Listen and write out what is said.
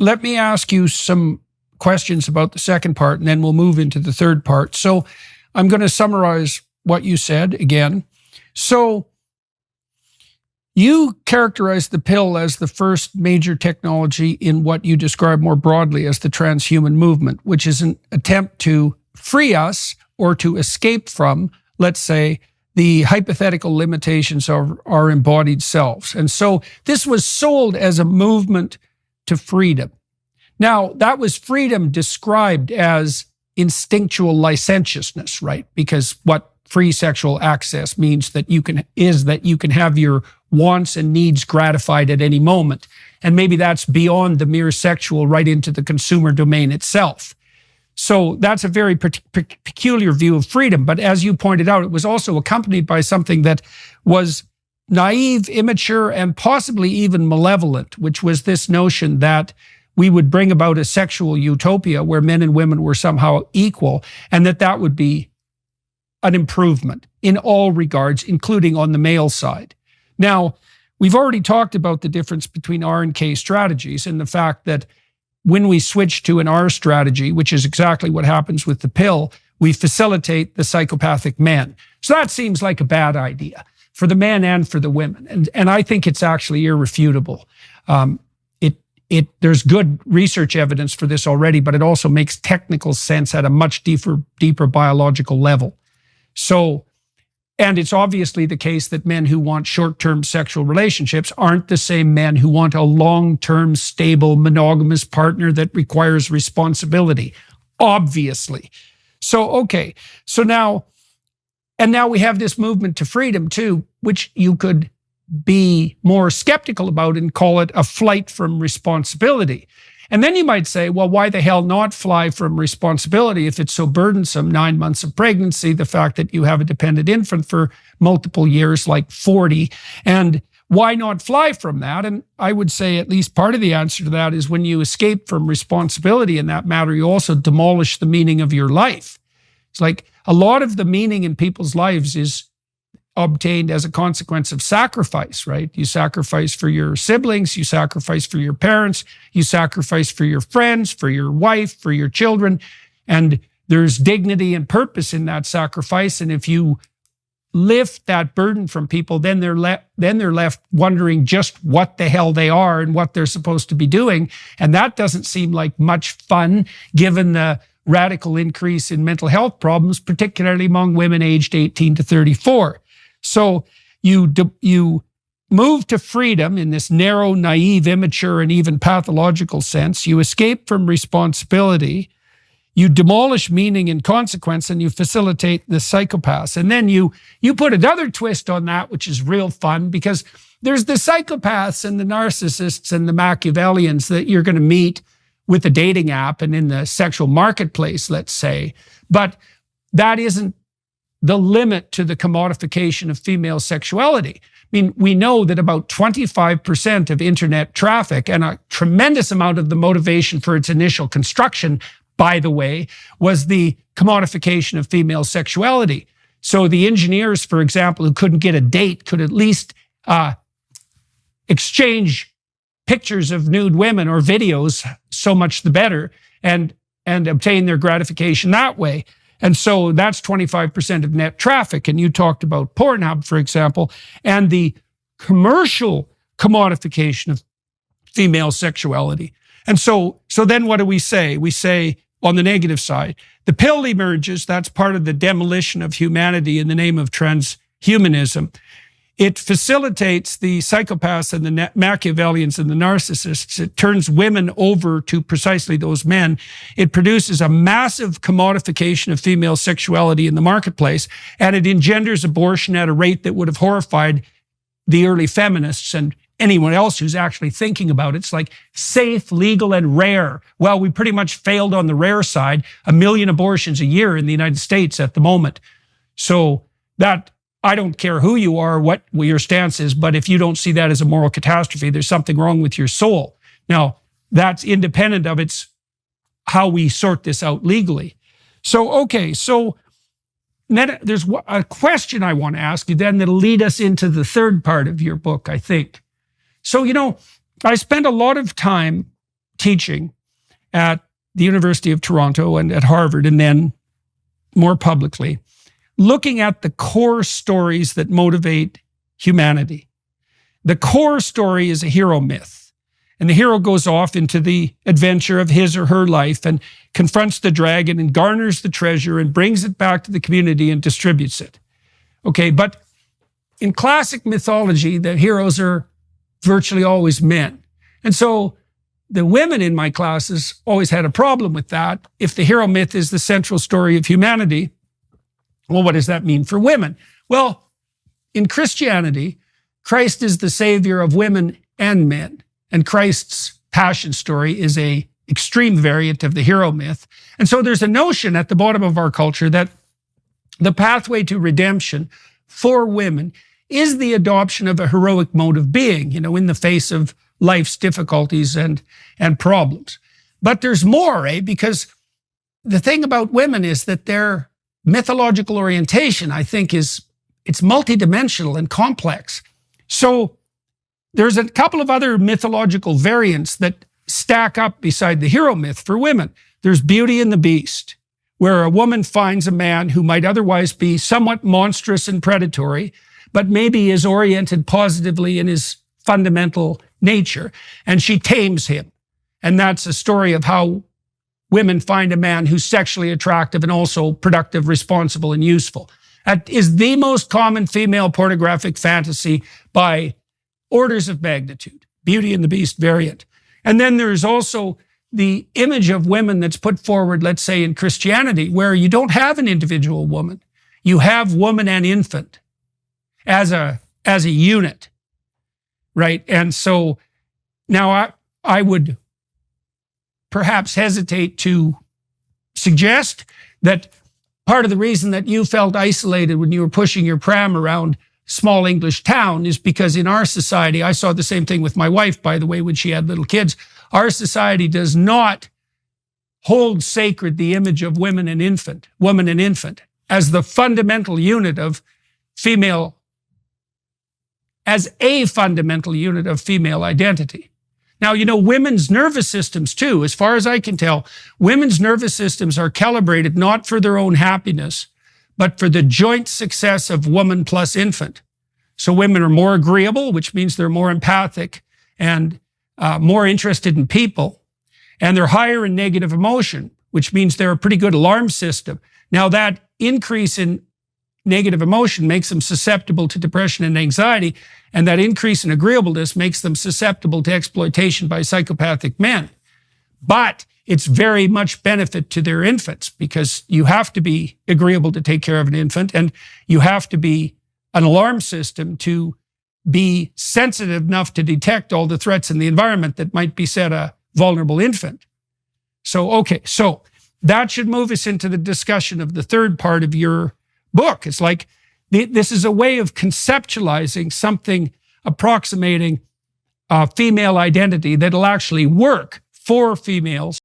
let me ask you some questions about the second part, and then we'll move into the third part. So I'm going to summarize what you said again. So you characterize the pill as the first major technology in what you describe more broadly as the transhuman movement, which is an attempt to free us or to escape from, let's say, the hypothetical limitations of our embodied selves. And so this was sold as a movement to freedom. Now, that was freedom described as instinctual licentiousness, right? Because what free sexual access means that you can have your wants and needs gratified at any moment. And maybe that's beyond the mere sexual right into the consumer domain itself. So that's a very peculiar view of freedom. But as you pointed out, it was also accompanied by something that was naive, immature, and possibly even malevolent, which was this notion that we would bring about a sexual utopia where men and women were somehow equal, and that would be an improvement in all regards, including on the male side. Now, we've already talked about the difference between R and K strategies and the fact that when we switch to an R strategy, which is exactly what happens with the pill, we facilitate the psychopathic men. So that seems like a bad idea for the men and for the women. And I think it's actually irrefutable. There's good research evidence for this already, but it also makes technical sense at a much deeper biological level. So, and it's obviously the case that men who want short-term sexual relationships aren't the same men who want a long-term, stable, monogamous partner that requires responsibility, obviously. So, okay, so now we have this movement to freedom too, which you could be more skeptical about and call it a flight from responsibility. And then you might say, well, why the hell not fly from responsibility if it's so burdensome, 9 months of pregnancy, the fact that you have a dependent infant for multiple years, like 40, and why not fly from that? And I would say at least part of the answer to that is when you escape from responsibility in that matter, you also demolish the meaning of your life. It's like a lot of the meaning in people's lives is obtained as a consequence of sacrifice, right? You sacrifice for your siblings, you sacrifice for your parents, you sacrifice for your friends, for your wife, for your children, and there's dignity and purpose in that sacrifice. And if you lift that burden from people, then they're left wondering just what the hell they are and what they're supposed to be doing. And that doesn't seem like much fun given the radical increase in mental health problems, particularly among women aged 18 to 34. So you move to freedom in this narrow, naive, immature, and even pathological sense. You escape from responsibility. You demolish meaning and consequence, and you facilitate the psychopaths. And then you put another twist on that, which is real fun, because there's the psychopaths and the narcissists and the Machiavellians that you're going to meet with the dating app and in the sexual marketplace, let's say. But that isn't the limit to the commodification of female sexuality. I mean, we know that about 25% of internet traffic and a tremendous amount of the motivation for its initial construction, by the way, was the commodification of female sexuality. So the engineers, for example, who couldn't get a date could at least exchange pictures of nude women or videos, so much the better, and obtain their gratification that way. And so that's 25% of net traffic. And you talked about Pornhub, for example, and the commercial commodification of female sexuality. And so then what do we say? We say, on the negative side, the pill emerges. That's part of the demolition of humanity in the name of transhumanism. It facilitates the psychopaths and the Machiavellians and the narcissists. It turns women over to precisely those men. It produces a massive commodification of female sexuality in the marketplace, and it engenders abortion at a rate that would have horrified the early feminists and anyone else who's actually thinking about it. It's like safe, legal, and rare. Well, we pretty much failed on the rare side. 1 million abortions a year in the United States at the moment. So that, I don't care who you are, what your stance is, but if you don't see that as a moral catastrophe, there's something wrong with your soul. Now, that's independent of its how we sort this out legally. So, okay, so then there's a question I want to ask you then that'll lead us into the third part of your book, I think. So, I spent a lot of time teaching at the University of Toronto and at Harvard, and then more publicly, looking at the core stories that motivate humanity. The core story is a hero myth. And the hero goes off into the adventure of his or her life and confronts the dragon and garners the treasure and brings it back to the community and distributes it. Okay, but in classic mythology, the heroes are virtually always men. And so the women in my classes always had a problem with that. If the hero myth is the central story of humanity, well, what does that mean for women? Well, in Christianity, Christ is the savior of women and men. And Christ's passion story is an extreme variant of the hero myth. And so there's a notion at the bottom of our culture that the pathway to redemption for women is the adoption of a heroic mode of being, in the face of life's difficulties and problems. But there's more, because the thing about women is that their mythological orientation, I think, it's multidimensional and complex. So there's a couple of other mythological variants that stack up beside the hero myth for women. There's Beauty and the Beast, where a woman finds a man who might otherwise be somewhat monstrous and predatory, but maybe is oriented positively in his fundamental nature, and she tames him. And that's a story of how women find a man who's sexually attractive and also productive, responsible, and useful. That is the most common female pornographic fantasy by orders of magnitude, Beauty and the Beast variant. And then there's also the image of women that's put forward, let's say in Christianity, where you don't have an individual woman. You have woman and infant as a unit, right? And so now I would perhaps hesitate to suggest that part of the reason that you felt isolated when you were pushing your pram around small English town is because in our society, I saw the same thing with my wife, by the way, when she had little kids. Our society does not hold sacred the image of woman and infant as the fundamental unit of female, as a fundamental unit of female identity. Now, women's nervous systems too, as far as I can tell, women's nervous systems are calibrated not for their own happiness, but for the joint success of woman plus infant. So women are more agreeable, which means they're more empathic and more interested in people. And they're higher in negative emotion, which means they're a pretty good alarm system. Now, that increase in negative emotion makes them susceptible to depression and anxiety, and that increase in agreeableness makes them susceptible to exploitation by psychopathic men. But it's very much benefit to their infants, because you have to be agreeable to take care of an infant, and you have to be an alarm system to be sensitive enough to detect all the threats in the environment that might beset a vulnerable infant. So that should move us into the discussion of the third part of your book. It's like this is a way of conceptualizing something approximating female identity that'll actually work for females.